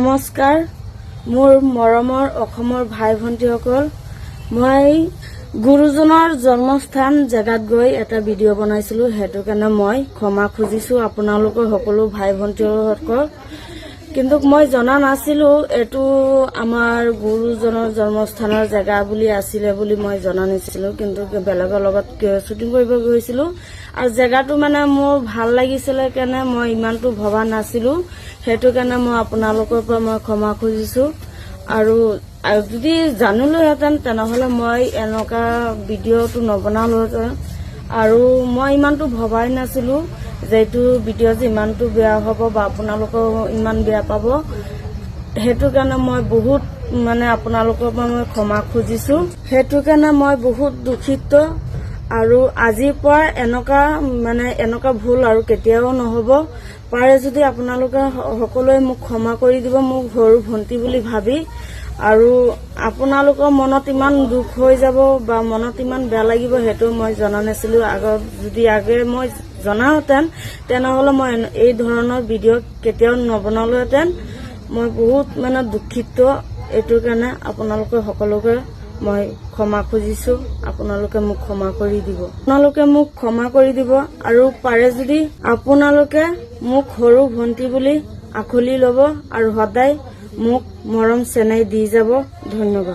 নমস্কাৰ মোৰ মৰমৰ অসমৰ ভাই ভণ্টিসকল মই গুৰুজনৰ জন্মস্থান জেগাত গৈ এটা ভিডিঅ' বনাইছিলো হেতু কাৰণে মই ক্ষমা খুজিছো আপোনালোকৰ সকলো ভাই ভণ্টিসকল কিন্তু মই জনা নাছিলো এটো আমাৰ গুৰুজনৰ জন্মস্থানৰ জেগা বুলি আছিলে বুলি মই জনা নাছিলো কিন্তু বেলেগৰ লগত শুটিং কৰিব গৈছিলো আৰু জেগাটো মানে মোৰ ভাল লাগিছিল কাৰণে মই ইমানটো ভবা নাছিলো হেতু কাৰণে মই আপোনালোকৰ পৰা মই ক্ষমা খুজিছো আৰু যদি জানিলোহেঁতেন তেনেহলে মই এনেকা ভিডিঅ'টো নবনালোহেঁতেন আৰু মই ইমানটো ভবাই নাছিলো যেটো ভিডিঅ' ইমানটো বেয়া হ'ব বা আপোনালোকৰ ইমান বেয়া পাব হেতু কাৰণে মই বহুত মানে আপোনালোকৰ পৰা মই ক্ষমা খুজিছো হেতু কাৰণে মই বহুত দুখিত আৰু আজিৰ পৰা এনেকা ভুল আৰু কেতিয়াও নহব পাৰে যদি আপোনালোকে সকলোৱে মোক ক্ষমা কৰি দিব মোক সৰু ভন্টি বুলি ভাবি আৰু আপোনালোকৰ মনত ইমান দুখ হৈ যাব বা মনত ইমান বেয়া লাগিব হেতু মই জনা নাছিলো আগৰ যদি আগে মই জনাহেঁতেন তেনেহলে মই এই ধৰণৰ ভিডিঅ' কেতিয়াও নবনালোহেঁতেন মই বহুত মানে দুখিত এটোৰ কাৰণে আপোনালোকে সকলোকে মই ক্ষমা খুজিছো আপোনালোকে মোক ক্ষমা কৰি দিব আৰু পাৰে যদি আপোনালোকে মোক সৰু ভন্টি বুলি আখলি ল'ব আৰু সদায় মোক মৰম চেনেহ দি যাব ধন্যবাদ।